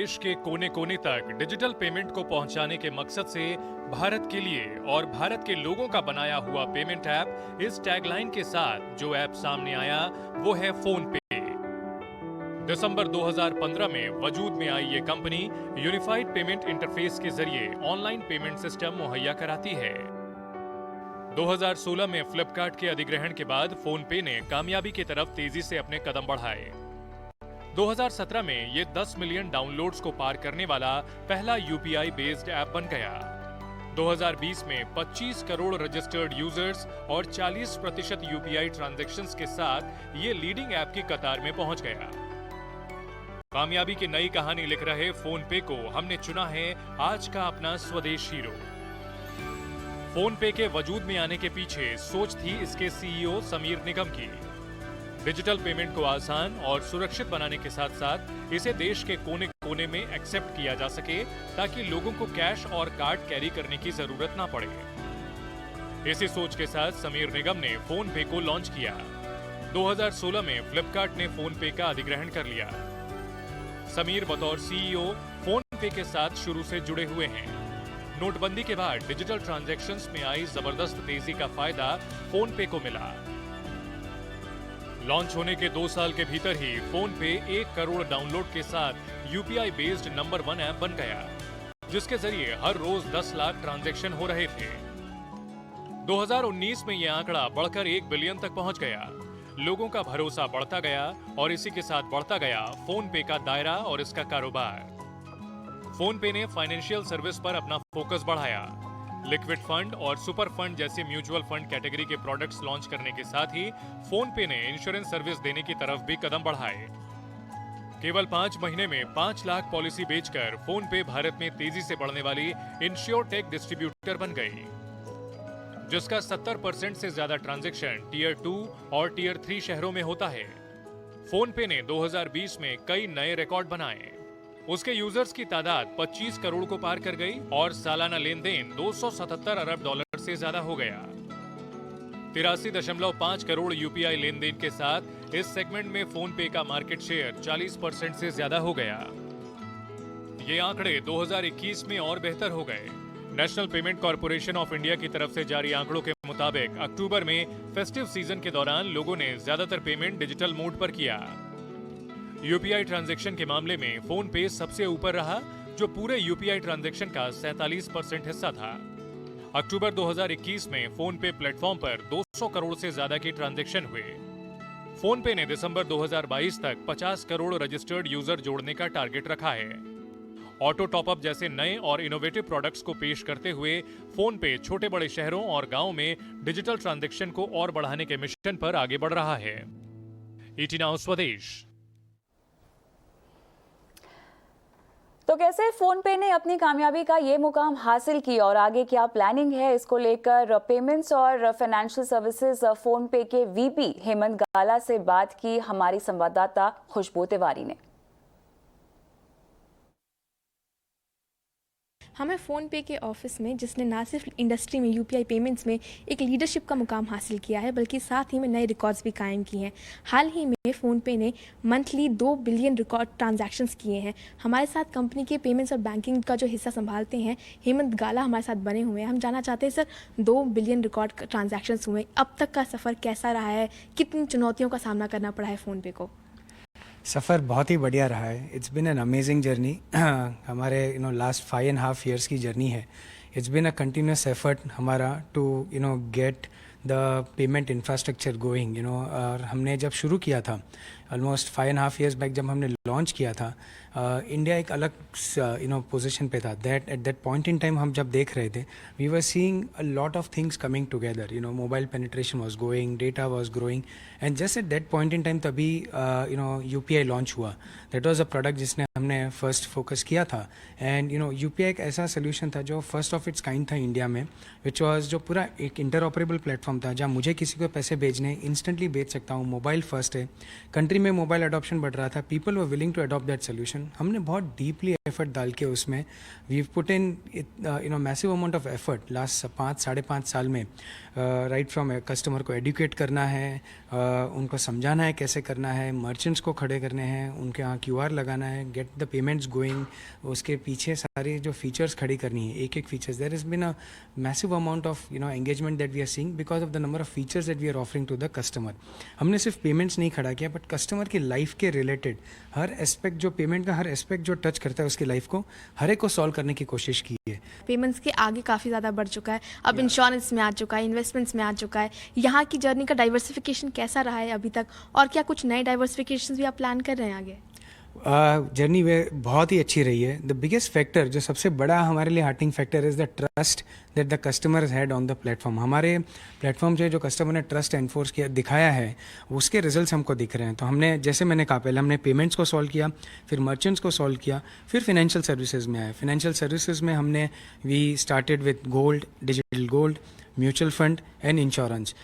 देश के कोने कोने तक डिजिटल पेमेंट को पहुंचाने के मकसद से भारत के लिए और भारत के लोगों का बनाया हुआ पेमेंट ऐप, इस टैगलाइन के साथ जो ऐप सामने आया वो है फोन पे। दिसंबर 2015 में वजूद में आई ये कंपनी यूनिफाइड पेमेंट इंटरफेस के जरिए ऑनलाइन पेमेंट सिस्टम मुहैया कराती है। 2016 में फ्लिपकार्ट के अधिग्रहण के बाद फोन पे ने कामयाबी की तरफ तेजी से अपने कदम बढ़ाए। 2017 में ये 10 मिलियन डाउनलोड्स को पार करने वाला पहला यूपीआई बेस्ड ऐप बन गया। 2020 में 25 करोड़ रजिस्टर्ड यूजर्स और 40% यूपीआई ट्रांजैक्शंस के साथ ये लीडिंग ऐप की कतार में पहुंच गया। कामयाबी की नई कहानी लिख रहे फोन पे को हमने चुना है आज का अपना स्वदेश हीरो। फोन पे के वजूद में आने के पीछे सोच थी इसके सीईओ समीर निगम की। डिजिटल पेमेंट को आसान और सुरक्षित बनाने के साथ साथ इसे देश के कोने कोने में एक्सेप्ट किया जा सके ताकि लोगों को कैश और कार्ड कैरी करने की जरूरत ना पड़े। इसी सोच के साथ समीर निगम ने फोन पे को लॉन्च किया। 2016 में फ्लिपकार्ट ने फोन पे का अधिग्रहण कर लिया। समीर बतौर सीईओ फोन पे के साथ शुरू से जुड़े हुए हैं। नोटबंदी के बाद डिजिटल ट्रांजैक्शंस में आई जबरदस्त तेजी का फायदा फोन पे को मिला। लॉन्च होने के 2 साल के भीतर ही फोन पे 1 करोड़ डाउनलोड के साथ यूपीआई बेस्ड नंबर 1 ऐप बन गया, जिसके जरिए हर रोज 10 लाख ट्रांजैक्शन हो रहे थे। 2019 में यह आंकड़ा बढ़कर 1 बिलियन तक पहुंच गया। लोगों का भरोसा बढ़ता गया और इसी के साथ बढ़ता गया फोन पे का दायरा और इसका कारोबार। फोन पे ने फाइनेंशियल सर्विस पर अपना फोकस बढ़ाया। लिक्विड फंड और सुपर फंड जैसे म्यूचुअल फंड कैटेगरी के प्रोडक्ट्स लॉन्च करने के साथ ही फोन पे ने इंश्योरेंस सर्विस देने की तरफ भी कदम बढ़ाए। केवल 5 महीने में 5 लाख पॉलिसी बेचकर फोन पे भारत में तेजी से बढ़ने वाली इंश्योरटेक डिस्ट्रीब्यूटर बन गई, जिसका 70% से ज्यादा ट्रांजैक्शन टियर 2 और टियर 3 शहरों में होता है। फोन पे ने 2020 में कई नए रिकॉर्ड बनाए। उसके यूजर्स की तादाद 25 करोड़ को पार कर गई और सालाना लेन देन 277 अरब डॉलर से ज्यादा हो गया। 83.5 करोड़ यूपीआई लेन देन के साथ इस सेगमेंट में फोन पे का मार्केट शेयर 40% से ज्यादा हो गया। ये आंकड़े 2021 में और बेहतर हो गए। National payment corporation of India की तरफ से जारी आंकड़ों के मुताबिक अक्टूबर में फेस्टिव सीजन के दौरान लोगों ने ज्यादातर पेमेंट डिजिटल मोड पर किया। यूपीआई ट्रांजैक्शन के मामले में फोन पे सबसे ऊपर रहा, जो पूरे यूपीआई ट्रांजैक्शन का 47% हिस्सा था। अक्टूबर 2021 में फोन पे प्लेटफॉर्म पर 200 करोड़ से ज्यादा की ट्रांजैक्शन हुए। फोन पे ने दिसंबर 2022 तक 50 करोड़ रजिस्टर्ड यूजर जोड़ने का टारगेट रखा है। ऑटो टॉपअप जैसे नए और इनोवेटिव प्रोडक्ट्स को पेश करते हुए फोन पे छोटे बड़े शहरों और गांवों में डिजिटल ट्रांजैक्शन को और बढ़ाने के मिशन पर आगे बढ़ रहा है। ईटी नाउ स्वदेश। तो कैसे फोन पे ने अपनी कामयाबी का ये मुकाम हासिल की और आगे क्या प्लानिंग है, इसको लेकर पेमेंट्स और फाइनेंशियल सर्विसेज फोन पे के वीपी हेमंत गाला से बात की हमारी संवाददाता खुशबू तिवारी ने। हमें फ़ोन पे के ऑफिस में, जिसने ना सिर्फ इंडस्ट्री में यूपीआई पेमेंट्स में एक लीडरशिप का मुकाम हासिल किया है, बल्कि साथ ही में नए रिकॉर्ड्स भी कायम किए हैं। हाल ही में फ़ोन पे ने मंथली 2 बिलियन रिकॉर्ड ट्रांजैक्शंस किए हैं। हमारे साथ कंपनी के पेमेंट्स और बैंकिंग का जो हिस्सा संभालते हैं हेमंत गाला हमारे साथ बने हुए हैं। हम जानना चाहते हैं सर, 2 बिलियन रिकॉर्ड ट्रांजैक्शंस हुए, अब तक का सफ़र कैसा रहा है, कितनी चुनौतियों का सामना करना पड़ा है फ़ोन पे को? सफ़र बहुत ही बढ़िया रहा है। It's been an amazing journey. हमारे लास्ट 5.5 years की जर्नी है। It's been a continuous effort हमारा to get the payment infrastructure going. और हमने जब शुरू किया था ऑलमोस्ट 5.5 years बैक, जब हमने लॉन्च किया था, इंडिया एक अलग पोजीशन पे था। That at that point in time हम जब देख रहे थे, we were seeing a lot of things coming together. Mobile penetration was going, data was growing, and just at that point in time तभी यूपीआई लॉन्च हुआ। That was a product जिसने हमने first focus किया था। And UPI एक ऐसा solution था जो फर्स्ट ऑफ इट्स काइंड था इंडिया में, विच वाज जो पूरा एक इंटरऑपरेबल प्लेटफॉर्म था, जहाँ मुझे किसी को पैसे भेजने इंस्टेंटली भेज सकता हूँ। मोबाइल फर्स्ट है, कंट्री में मोबाइल अडॉप्शन बढ़ रहा था, people were willing to adopt that solution. हमने बहुत डीपली एफर्ट डाल के उसमें we put in massive amount of effort last 5-5.5 साल में। राइट फ्रॉम कस्टमर को एडुकेट करना है, उनको समझाना है कैसे करना है, मर्चेंट्स को खड़े करने हैं, उनके यहाँ क्यूआर लगाना है, get get the payments going, उसके पीछे सारे जो फीचर्स खड़ी करनी है, एक एक features, there is been a massive amount of engagement that we are seeing because of the number of features that we are offering to the customer. हमने सिर्फ पेमेंट्स नहीं खड़ा किया, बट कस्टमर की लाइफ के रिलेटेड हर aspect, जो payment का हर एस्पेक्ट जो टच करता है उसकी लाइफ को, हर एक को सॉल्व करने की कोशिश की है. पेमेंट्स के आगे काफ़ी ज़्यादा बढ़ चुका है, अब इंश्योरेंस में आ चुका है, इन्वेस्टमेंट्स में आ चुका है. यहाँ की जर्नी का डाइवर्सिफिकेशन कैसा रहा है अभी तक, और क्या कुछ नए डाइवर्सिफिकेशन भी आप प्लान कर रहे हैं आगे? जर्नी वे बहुत ही अच्छी रही है. द बिगेस्ट फैक्टर, जो सबसे बड़ा हमारे लिए hurting factor, is the trust that the customer had on the platform. हमारे प्लेटफॉर्म से जो कस्टमर ने ट्रस्ट एनफोर्स किया, दिखाया है, उसके रिजल्ट्स हमको दिख रहे हैं. तो हमने, जैसे मैंने कहा पहले, हमने पेमेंट्स को सॉल्व किया, फिर मर्चेंट्स को सॉल्व किया, फिर फाइनेंशियल सर्विसेज में आए. फाइनेंशियल सर्विसेज में हमने we started with gold, digital gold, mutual fund and insurance.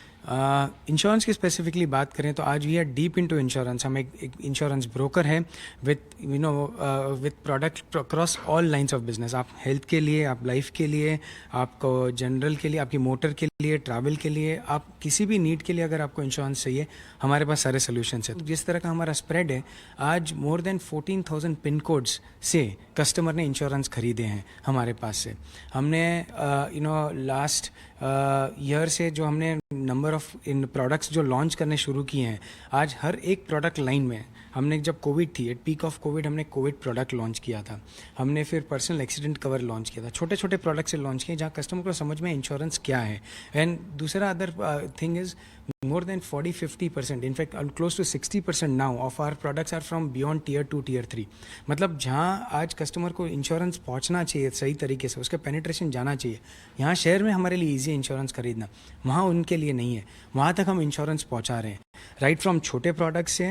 Insurance की स्पेसिफिकली बात करें तो आज we are deep into insurance. हम एक इंश्योरेंस ब्रोकर है with product across all lines of business. आप हेल्थ के लिए, आप लाइफ के लिए, आपको जनरल के लिए, आपकी मोटर के लिए, ट्रैवल के लिए, आप किसी भी नीड के लिए अगर आपको इंश्योरेंस चाहिए, हमारे पास सारे सोल्यूशंस हैं. जिस तरह का हमारा स्प्रेड है, आज मोर देन 14,000 पिन कोड्स से कस्टमर ने इंश्योरेंस खरीदे हैं हमारे पास से. हमने लास्ट ईयर से जो हमने नंबर ऑफ इन प्रोडक्ट्स जो लॉन्च करने शुरू किए हैं, आज हर एक प्रोडक्ट लाइन में हमने, जब कोविड थी, एट पीक ऑफ कोविड, हमने कोविड प्रोडक्ट लॉन्च किया था. हमने फिर पर्सनल एक्सीडेंट कवर लॉन्च किया था. छोटे छोटे प्रोडक्ट से लॉन्च किए जहाँ कस्टमर को समझ में इंश्योरेंस क्या है. एंड दूसरा other thing is more than 40-50%, in fact close to 60% now of our products are from beyond tier 2 tier 3. मतलब जहाँ आज कस्टमर को इंश्योरेंस पहुँचना चाहिए सही तरीके से, उसका पेनिट्रेशन जाना चाहिए, यहाँ शहर में हमारे लिए ईजी है इंश्योरेंस खरीदना, वहाँ उनके लिए नहीं है. वहाँ तक हम इंश्योरेंस पहुँचा रहे हैं, राइट फ्रॉम छोटे प्रोडक्ट्स से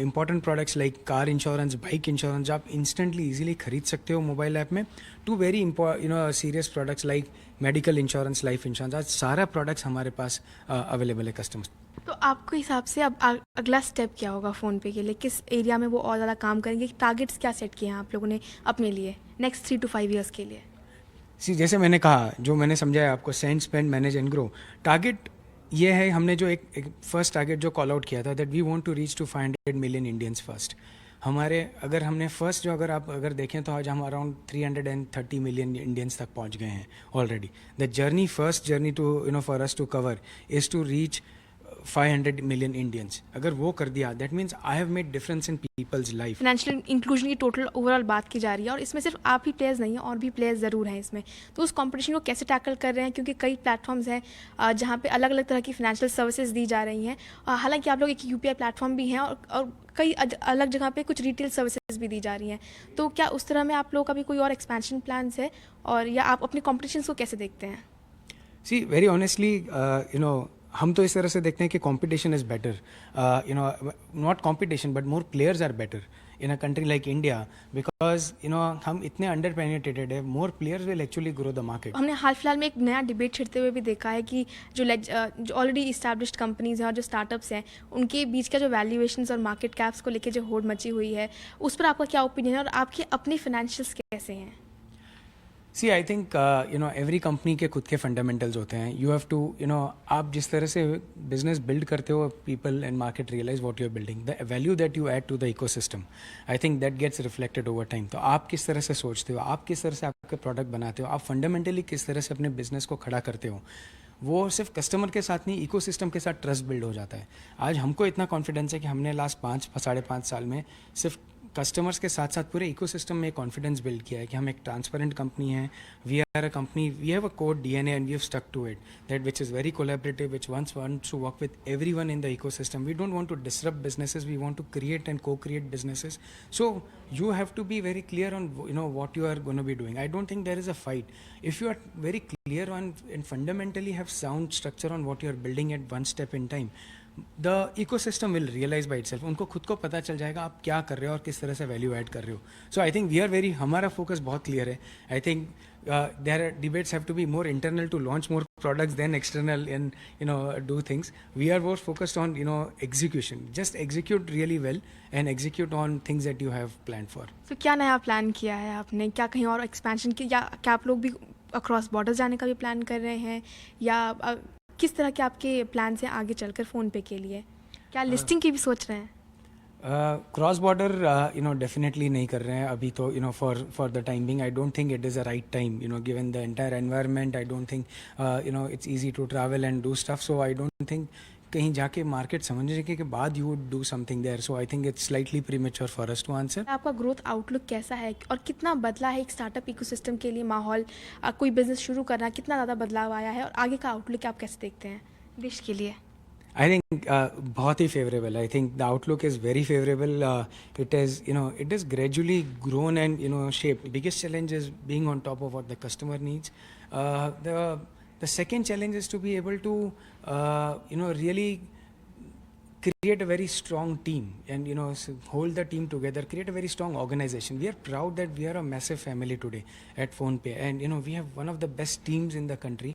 important products like car insurance, bike insurance आप इंस्टेंटली ईजिली खरीद सकते हो मोबाइल ऐप में, to very serious products like medical insurance, life insurance. आज सारा प्रोडक्ट्स हमारे पास अवेलेबल है कस्टमर्स. तो आपके हिसाब से अब अगला स्टेप क्या होगा फ़ोनपे के लिए? किस एरिया में वो और ज़्यादा काम करेंगे? टारगेट्स क्या सेट किए हैं आप लोगों ने अपने लिए नेक्स्ट 3 to 5 ईयर्स के लिए? जैसे मैंने कहा, जो मैंने समझाया आपको, send, spend, manage and grow. Target ये है, हमने जो एक फर्स्ट टारगेट जो कॉल आउट किया था, that we want to reach to 500 million Indians first. हमारे अगर हमने फर्स्ट जो अगर देखें तो आज हम अराउंड 330 मिलियन इंडियंस तक पहुंच गए हैं already. The journey, first journey to for us to cover is to reach 500 million Indians. अगर वो कर दिया, that means I have made difference in people's life. Financial inclusion की टोटल ओवरऑल बात की जा रही है, और इसमें सिर्फ आप ही प्लेयर्स नहीं हैं, और भी प्लेयर्स ज़रूर हैं इसमें. तो उस कंपटीशन को कैसे टैकल कर रहे हैं? क्योंकि कई प्लेटफॉर्म्स हैं जहाँ पे अलग अलग तरह की फाइनेंशियल सर्विसेज दी जा रही हैं. हालांकि आप लोग एक यूपीआई प्लेटफॉर्म भी हैं, और कई अलग जगह पे कुछ रिटेल सर्विसेज भी दी जा रही हैं. तो क्या उस तरह में आप लोग का भी कोई और एक्सपेंशन प्लान्स है, और या आप अपने कॉम्पिटिशन को कैसे देखते हैं? सी वेरी ऑनेस्टली, हम तो इस तरह से देखते हैं कि competition is better, not competition but more players are better in a country like India, because हम इतने अंडर पेनिट्रेटेड है. More players will actually grow the market. हमने हाल फिलहाल में एक नया डिबेट छिड़ते हुए भी देखा है कि जो ऑलरेडी इस्टेब्लिश्ड कंपनीज हैं और जो स्टार्टअप्स हैं, उनके बीच का जो वैल्यूएशंस और मार्केट कैप्स को लेकर जो होड़ मची हुई है, उस पर आपका क्या ओपिनियन है, और आपके अपने फाइनेंशियल्स कैसे हैं? सी आई थिंक एवरी कंपनी के खुद के फंडामेंटल्स होते हैं. यू हैव टू आप जिस तरह से बिजनेस बिल्ड करते हो, people and market realise what you are building, the value that you add to the ecosystem, I think that gets reflected over time. तो आप किस तरह से सोचते हो, आप किस तरह से आपके प्रोडक्ट बनाते हो, आप फंडामेंटली किस तरह से अपने बिजनेस को खड़ा करते हो, वो सिर्फ कस्टमर के साथ नहीं, इकोसिस्टम के साथ ट्रस्ट बिल्ड हो जाता है. आज हमको इतना कॉन्फिडेंस है कि हमने लास्ट 5-5.5 साल में सिर्फ कस्टमर्स के साथ साथ पूरे इकोसिस्टम में कॉन्फिडेंस बिल्ड किया है कि हम एक ट्रांसपेरेंट कंपनी है. We are a company, we have a core DNA and we have stuck to it, that which is very collaborative, which wants to work with everyone in the ecosystem. We don't want to disrupt businesses, we want to create and co-create businesses. So you have to be very clear on what you are going to be doing. I don't think there is a fight. If you are very clear on and fundamentally have sound structure on what you are building at one step in time, the ecosystem will realise by itself. उनको खुद को पता चल जाएगा आप क्या कर रहे हो और किस तरह से वैल्यू ऐड कर रहे हो. So I think we are very, हमारा फोकस बहुत क्लियर है. I think there are debates have to be more internal to launch more products than external and do things. We are more focused on execution. Just execute really well and execute on things that you have planned for. So क्या नया plan किया है आपने? क्या कहीं और expansion की, या क्या आप लोग भी अक्रॉस बॉर्डर जाने का भी प्लान कर रहे हैं, या किस तरह के आपके प्लान हैं आगे चलकर फ़ोनपे के लिए? क्या लिस्टिंग की भी सोच रहे हैं? क्रॉस बॉर्डर डेफिनेटली नहीं कर रहे हैं अभी तो for the time being. I don't think it is a right time given the entire environment. I don't think it's easy to travel and do stuff. So I don't think कहीं जाके market समझने के बाद you would do something there. So I think it's slightly premature for us to answer. आपका growth outlook कैसा है और कितना बदला है एक स्टार्टअप इकोसिस्टम के लिए माहौल, कोई बिजनेस शुरू करना, कितना ज़्यादा बदलाव आया है और आगे का आउटलुक आप कैसे देखते हैं देश के लिए? I think बहुत ही favorable. I think the outlook is very favorable. It is gradually grown and shaped. Biggest challenge is being on top of what the customer needs. The second challenge is to be able to really create a very strong team and hold the team together, create a very strong organization. We are proud that we are a massive family today at PhonePe, and we have one of the best teams in the country.